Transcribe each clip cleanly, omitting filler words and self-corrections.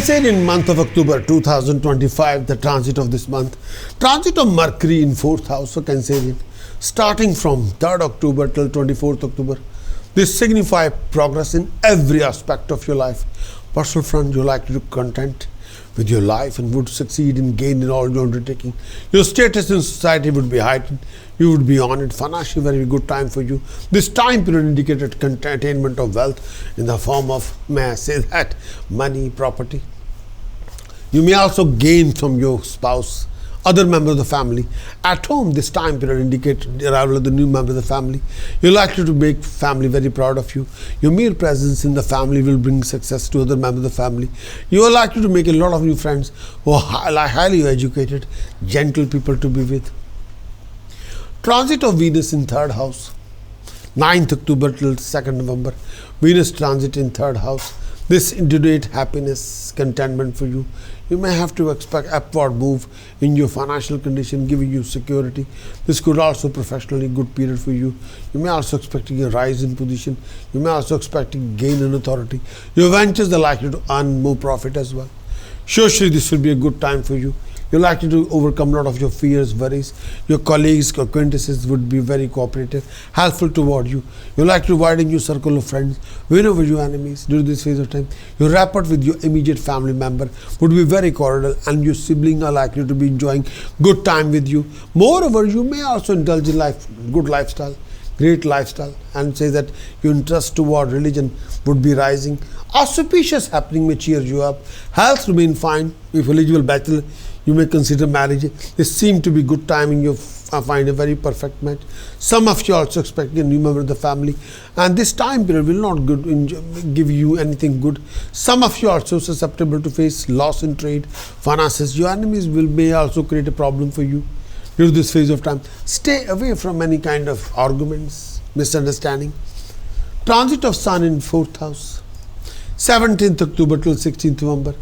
Cancerian month of October 2025, the transit of this month. Transit of Mercury in 4th house for Cancerian, starting from 3rd October till 24th October. This signifies progress in every aspect of your life. Personal front, you like to be content with your life and would succeed in gain in all your undertaking. Your status in society would be heightened. You would be honored. Financially, very good time for you. This time period indicated attainment of wealth in the form of, may I say that, money, property. You may also gain from your spouse, other member of the family. At home, this time period indicates the arrival of the new member of the family. You're likely to make family very proud of you. Your mere presence in the family will bring success to other members of the family. You are likely to make a lot of new friends who are highly educated, gentle people to be with. Transit of Venus in 3rd house, 9th October till 2nd November. Venus transit in 3rd house. This indicates happiness, contentment for you. You may have to expect upward move in your financial condition, giving you security. This could also professionally good period for you. You may also expecting a rise in position. You may also expecting gain in authority. Your ventures are likely to earn more profit as well. Socially, this will be a good time for you. You're likely to overcome a lot of your fears, worries. Your colleagues, acquaintances would be very cooperative, helpful toward you. You're likely to widen your circle of friends, win over your enemies during this phase of time. Your rapport with your immediate family member would be very cordial, and your siblings are likely to be enjoying good time with you. Moreover, you may also indulge in good lifestyle, great lifestyle, and say that your interest toward religion would be rising. Auspicious happening may cheer you up. Health remain fine. If eligible bachelor, you may consider marriage. This seems to be good timing. You find a very perfect match. Some of you also expecting a new member of the family, and this time period will not give you anything good. Some of you are also susceptible to face loss in trade, finances. Your enemies may also create a problem for you during this phase of time. Stay away from any kind of arguments, misunderstanding. Transit of Sun in 4th house, 17th October till 16th November.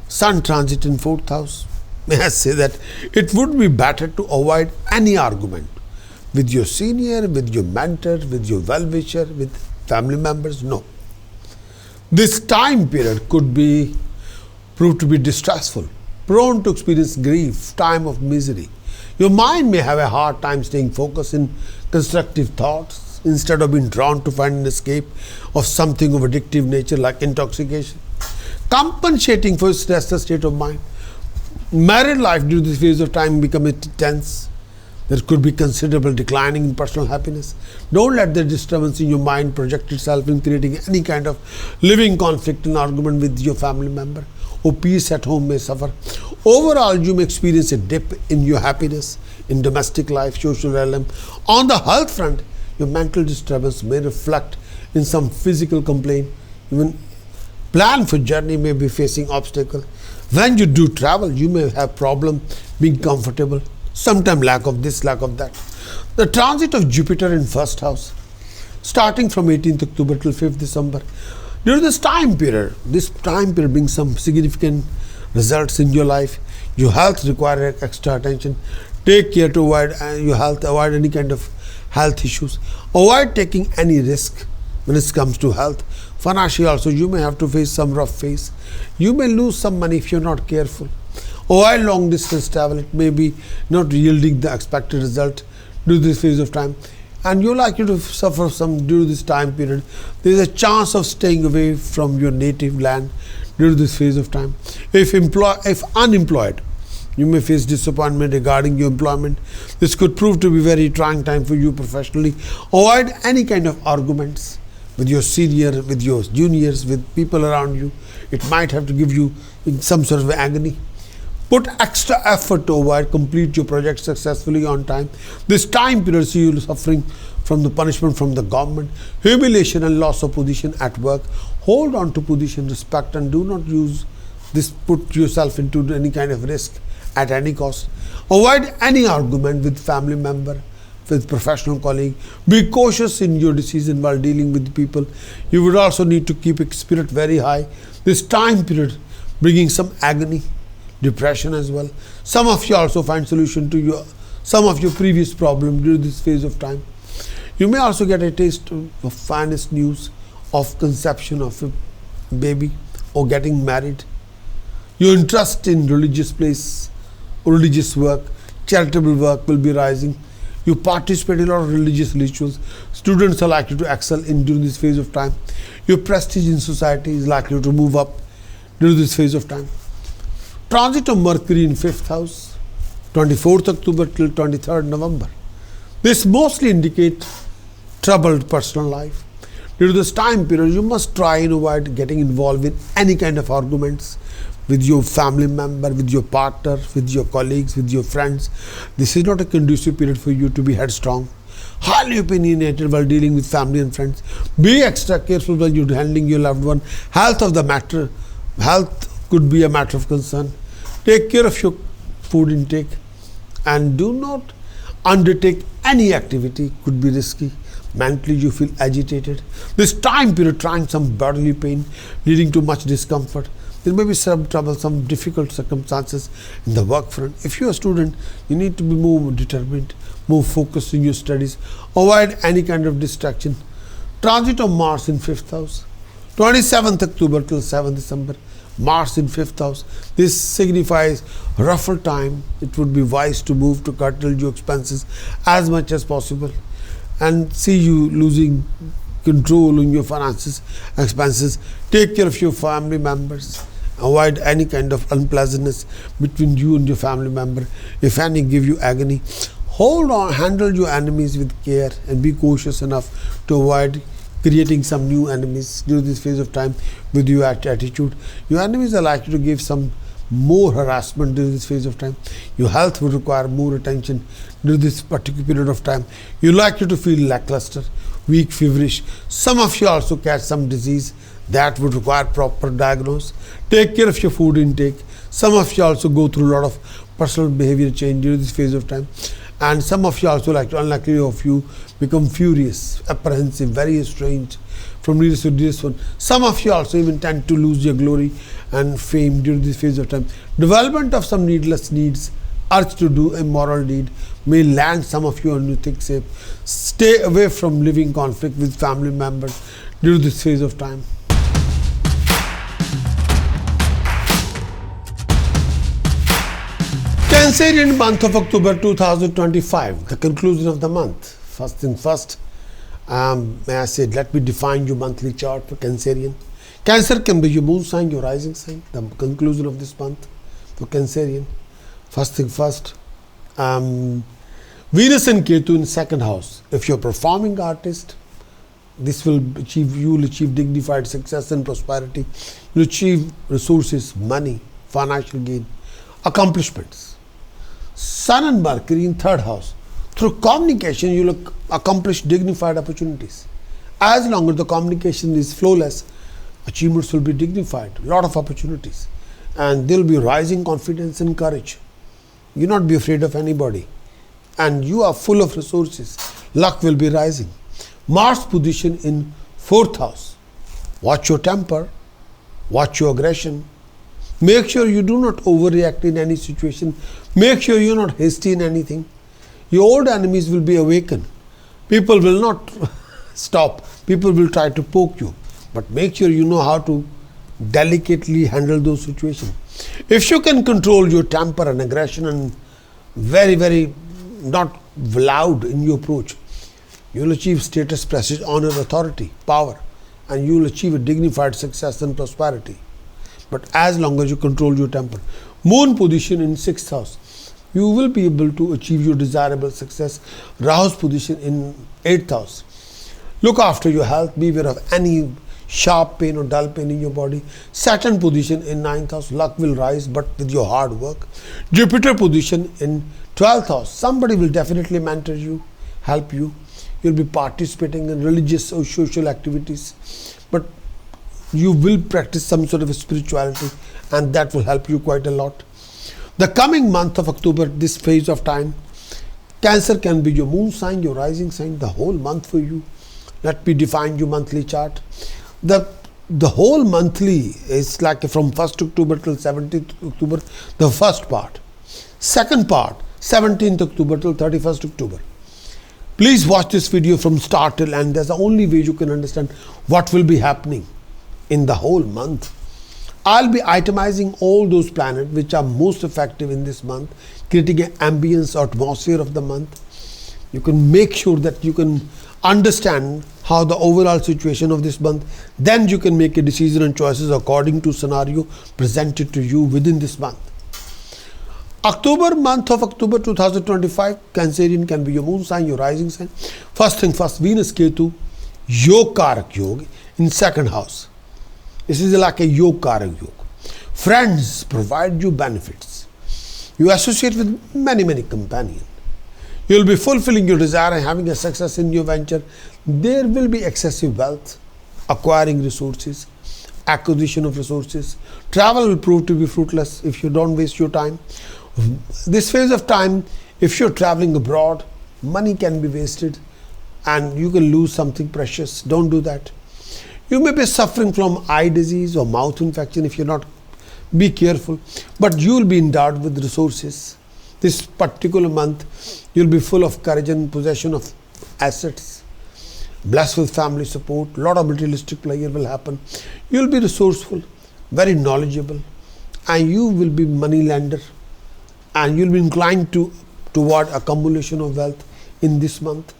Sun transit in 4th house. May I say that it would be better to avoid any argument with your senior, with your mentor, with your well-wisher, with family members. No. This time period could be proved to be distressful, prone to experience grief, time of misery. Your mind may have a hard time staying focused in constructive thoughts instead of being drawn to find an escape of something of addictive nature like intoxication. Compensating for stressed state of mind. Married life during this phase of time becomes tense. There could be considerable declining in personal happiness. Don't let the disturbance in your mind project itself in creating any kind of living conflict and argument with your family member, or peace at home may suffer. Overall, you may experience a dip in your happiness in domestic life, social realm. On the health front, your mental disturbance may reflect in some physical complaint. Even plan for journey may be facing obstacle. When you do travel, you may have problem being comfortable. Sometimes lack of this, lack of that. The transit of Jupiter in 1st house, starting from 18th October till 5th December. During this time period brings some significant results in your life. Your health requires extra attention. Take care to avoid your health, avoid any kind of health issues. Avoid taking any risk when it comes to health. Financially also, you may have to face some rough phase. You may lose some money if you're not careful. Avoid long distance travel. It may be not yielding the expected result during this phase of time, and you're likely to suffer some during this time period. There is a chance of staying away from your native land during this phase of time. If unemployed, you may face disappointment regarding your employment. This could prove to be very trying time for you professionally. Avoid any kind of arguments with your senior, with your juniors, with people around you. It might have to give you some sort of agony. Put extra effort to avoid complete your project successfully on time. This time period see you suffering from the punishment from the government, humiliation and loss of position at work. Hold on to position, respect, and do not use this, put yourself into any kind of risk at any cost. Avoid any argument with family member, with professional colleague. Be cautious in your decision while dealing with people. You would also need to keep a spirit very high. This time period bringing some agony, depression as well. Some of you also find solution to some of your previous problem during this phase of time. You may also get a taste of finest news of conception of a baby or getting married. Your interest in religious place, religious work, charitable work will be rising. You participate in a lot of religious rituals. Students are likely to excel in during this phase of time. Your prestige in society is likely to move up during this phase of time. Transit of Mercury in 5th house, 24th October till 23rd November. This mostly indicates troubled personal life. During this time period, you must try and avoid getting involved in any kind of arguments with your family member, with your partner, with your colleagues, with your friends. This is not a conducive period for you to be headstrong, highly opinionated while dealing with family and friends. Be extra careful when you're handling your loved one. Health could be a matter of concern. Take care of your food intake and do not undertake any activity. Could be risky. Mentally you feel agitated. This time period trying some bodily pain leading to much discomfort. There may be some trouble, some difficult circumstances in the work front. If you're a student, you need to be more determined, more focused in your studies. Avoid any kind of distraction. Transit of Mars in 5th house, 27th October till 7th December. Mars in 5th house. This signifies rougher time. It would be wise to move to curtail your expenses as much as possible and see you losing control in your finances, expenses. Take care of your family members. Avoid any kind of unpleasantness between you and your family member. If any give you agony, hold on, handle your enemies with care and be cautious enough to avoid creating some new enemies during this phase of time with your attitude. Your enemies are likely to give some more harassment during this phase of time. Your health will require more attention during this particular period of time. You're likely to feel lackluster, weak, feverish. Some of you also catch some disease that would require proper diagnosis. Take care of your food intake. Some of you also go through a lot of personal behavior change during this phase of time. And some of you also, unlikely of you, become furious, apprehensive, very strange from nearest to nearest one. Some of you also even tend to lose your glory and fame during this phase of time. Development of some needless needs, urge to do a moral deed may land some of you on your thick shape. Stay away from living conflict with family members during this phase of time. Cancerian month of October 2025, the conclusion of the month. First thing first, may I say, let me define your monthly chart for Cancerian. Cancer can be your moon sign, your rising sign, the conclusion of this month for Cancerian. First thing first, Venus and Ketu in 2nd house. If you're a performing artist, this will achieve, you will achieve dignified success and prosperity. You'll achieve resources, money, financial gain, accomplishments. Sun and Mercury in 3rd house. Through communication, you will accomplish dignified opportunities. As long as the communication is flawless, achievements will be dignified, a lot of opportunities. And there will be rising confidence and courage. You not be afraid of anybody. And you are full of resources. Luck will be rising. Mars position in 4th house. Watch your temper. Watch your aggression. Make sure you do not overreact in any situation. Make sure you are not hasty in anything. Your old enemies will be awakened. People will not stop. People will try to poke you. But make sure you know how to delicately handle those situations. If you can control your temper and aggression and very not loud in your approach, you will achieve status, prestige, honor, authority, power, and you will achieve a dignified success and prosperity. But as long as you control your temper. Moon position in 6th house. You will be able to achieve your desirable success. Rahu's position in 8th house. Look after your health. Be aware of any sharp pain or dull pain in your body. Saturn position in 9th house. Luck will rise, but with your hard work. Jupiter position in 12th house. Somebody will definitely mentor you, help you. You'll be participating in religious or social activities. But you will practice some sort of spirituality, and that will help you quite a lot. The coming month of October, this phase of time, Cancer can be your moon sign, your rising sign, the whole month for you. Let me define your monthly chart. The whole monthly is like from 1st October till 17th October, the first part. Second part, 17th October till 31st October. Please watch this video from start till end. That's the only way you can understand what will be happening in the whole month. I'll be itemizing all those planets which are most effective in this month, creating an ambience or atmosphere of the month. You can make sure that you can understand how the overall situation of this month. Then you can make a decision and choices according to scenario presented to you within this month. October, month of October 2025, Cancerian can be your moon sign, your rising sign. First thing first, Venus Ketu, Yog Karak Yog in second house. This is like a Yog Karak Yog. Friends provide you benefits. You associate with many companions. You will be fulfilling your desire and having a success in your venture. There will be excessive wealth, acquiring resources, acquisition of resources. Travel will prove to be fruitless if you don't waste your time. This phase of time, if you're traveling abroad, money can be wasted and you can lose something precious. Don't do that. You may be suffering from eye disease or mouth infection if you're not be careful, but you will be endowed with resources. This particular month, you'll be full of courage and possession of assets, blessed with family support. A lot of materialistic pleasure will happen. You'll be resourceful, very knowledgeable, and you will be money lender, and you'll be inclined toward accumulation of wealth in this month.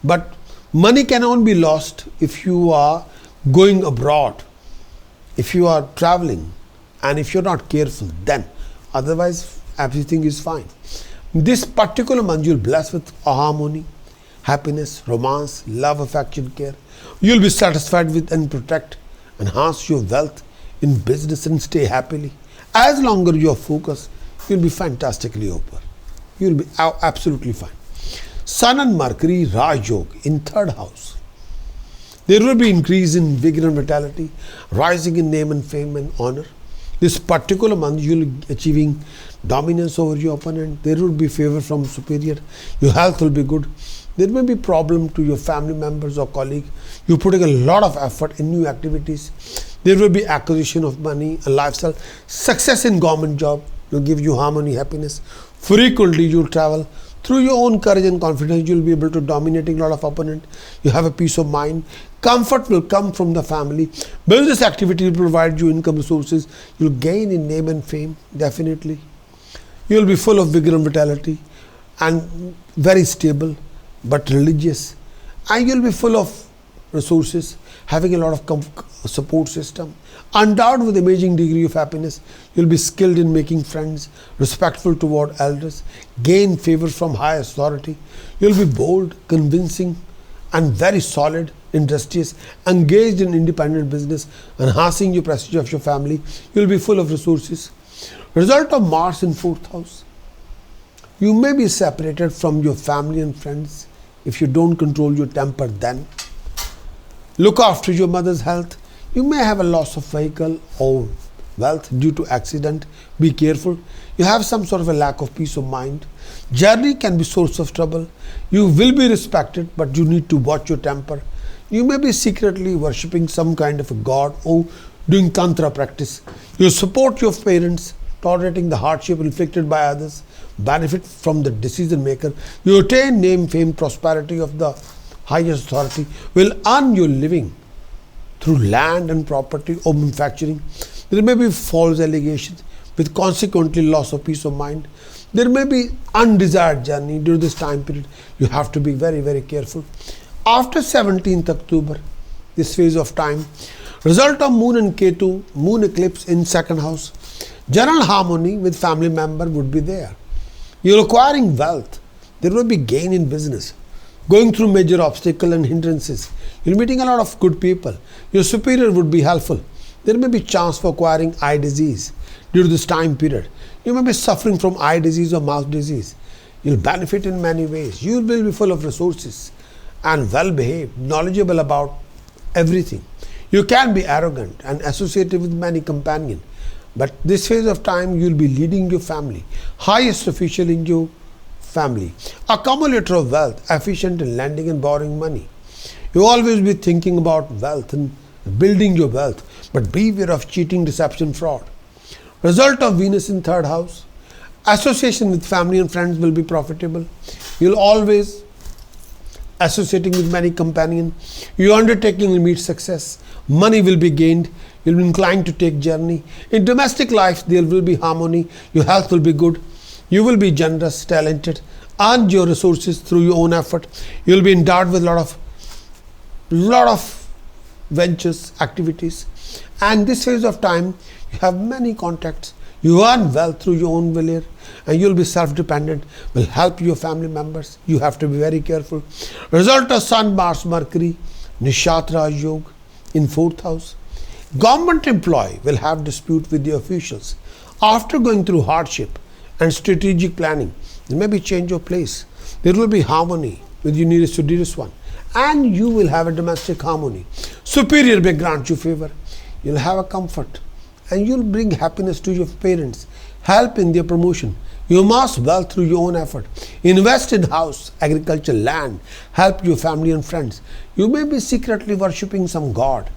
But money cannot be lost if you are going abroad, if you are traveling, and if you're not careful, then otherwise everything is fine. This particular month you'll be blessed with harmony, happiness, romance, love, affection, care. You'll be satisfied with and protect, enhance your wealth in business and stay happily. As longer you're focused, you'll be fantastically over. You'll be absolutely fine. Sun and Mercury, Raj Yoga in third house. There will be increase in vigor and vitality, rising in name and fame and honor. This particular month you'll be achieving dominance over your opponent. There will be favor from superior. Your health will be good. There may be problem to your family members or colleague. You're putting a lot of effort in new activities. There will be acquisition of money and lifestyle. Success in government job will give you harmony, happiness. Frequently you'll travel. Through your own courage and confidence, you'll be able to dominating a lot of opponent. You have a peace of mind. Comfort will come from the family. Business activity will provide you income resources. You'll gain in name and fame, definitely. You'll be full of vigor and vitality and very stable but religious. And you'll be full of resources, having a lot of support system. Endowed with amazing degree of happiness. You'll be skilled in making friends, respectful toward elders, gain favor from high authority. You'll be bold, convincing, and very solid, industrious, engaged in independent business, enhancing your prestige of your family. You'll be full of resources. Result of Mars in fourth house. You may be separated from your family and friends if you don't control your temper then. Look after your mother's health. You may have a loss of vehicle or wealth due to accident. Be careful. You have some sort of a lack of peace of mind. Journey can be source of trouble. You will be respected, but you need to watch your temper. You may be secretly worshipping some kind of a god or doing tantra practice. You support your parents, tolerating the hardship inflicted by others, benefit from the decision maker. You attain name, fame, prosperity of the highest authority, will earn your living through land and property or manufacturing. There may be false allegations with consequently loss of peace of mind. There may be undesired journey during this time period. You have to be very careful. After 17th October, this phase of time, result of Moon and Ketu, Moon eclipse in second house, general harmony with family member would be there. You're acquiring wealth. There will be gain in business. Going through major obstacles and hindrances. You're meeting a lot of good people. Your superior would be helpful. There may be chance for acquiring eye disease due to this time period. You may be suffering from eye disease or mouth disease. You'll benefit in many ways. You will be full of resources and well behaved, knowledgeable about everything. You can be arrogant and associated with many companions. But this phase of time, you'll be leading your family, highest official in your family, accumulator of wealth, efficient in lending and borrowing money. You always be thinking about wealth and building your wealth, but beware of cheating, deception, fraud. Result of Venus in third house, association with family and friends will be profitable. You'll always associating with many companions. Your undertaking will meet success. Money will be gained. You'll be inclined to take journey. In domestic life, there will be harmony. Your health will be good. You will be generous, talented, earn your resources through your own effort. You'll be endowed with lot of ventures, activities. And this phase of time, you have many contacts. You earn wealth through your own will here, and you'll be self-dependent, will help your family members. You have to be very careful. Result of Sun, Mars, Mercury, Nishatra Yoga in 4th house. Government employee will have dispute with the officials. After going through hardship and strategic planning, there may be change of place. There will be harmony with your nearest to dearest one. And you will have a domestic harmony. Superior may grant you favor. You'll have a comfort. And you'll bring happiness to your parents. Help in their promotion. You amass wealth through your own effort. Invest in house, agriculture, land. Help your family and friends. You may be secretly worshipping some god.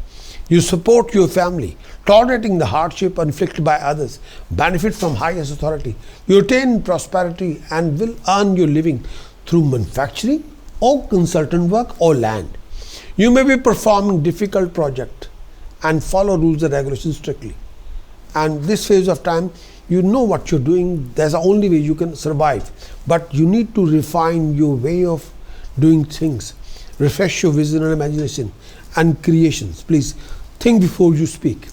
You support your family, tolerating the hardship inflicted by others, benefit from highest authority. You attain prosperity and will earn your living through manufacturing or consultant work or land. You may be performing difficult project and follow rules and regulations strictly. And this phase of time, you know what you're doing. There's the only way you can survive. But you need to refine your way of doing things. Refresh your vision and imagination and creations. Please think before you speak.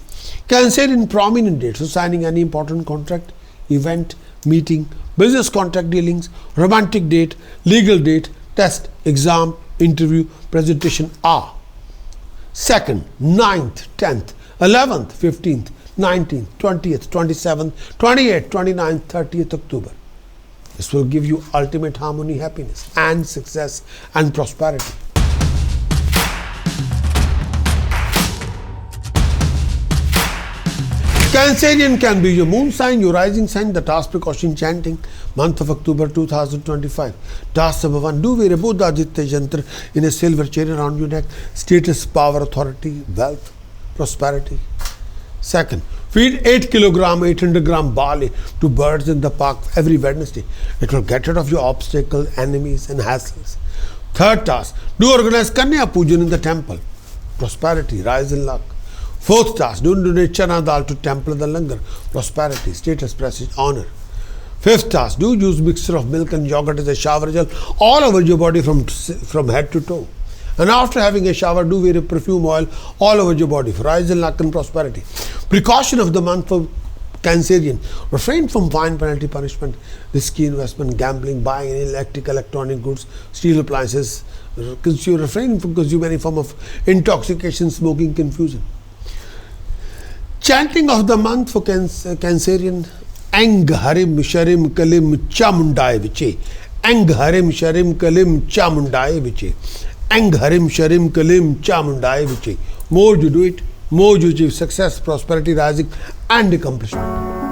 Cancer in prominent dates, so signing any important contract, event, meeting, business contract dealings, romantic date, legal date, test, exam, interview, presentation are 2nd, 9th, 10th, 11th, 15th, 19th, 20th, 27th, 28th, 29th, 30th October. This will give you ultimate harmony, happiness and success and prosperity. Cancerian can be your moon sign, your rising sign. The task precaution chanting, month of October 2025. Task number 1, do wear a Buddha Aditya Yantra in a silver chain around your neck. Status, power, authority, wealth, prosperity. 2nd, feed 8 kilogram, 800 gram barley to birds in the park every Wednesday. It will get rid of your obstacles, enemies and hassles. 3rd task, do organize Kanya Pujan in the temple. Prosperity, rise in luck. 4th task, do donate chana dal to temple the langar. Prosperity, status, prestige, honor. 5th task, do use mixture of milk and yogurt as a shower gel all over your body from head to toe. And after having a shower, do wear a perfume oil all over your body for rise in luck and prosperity. Precaution of the month for Cancerian. Refrain from fine penalty punishment, risky investment, gambling, buying any electronic goods, steel appliances. Refrain from consuming any form of intoxication, smoking, confusion. Chanting of the month for Cancerian. Ang Harim Sharim Kalim Chamundai Viche. Ang Harim Sharim Kalim Chamundai Viche. Ang Harim Sharim Kalim Chamundai Viche. More you do it, more you achieve success, prosperity, rising and accomplishment.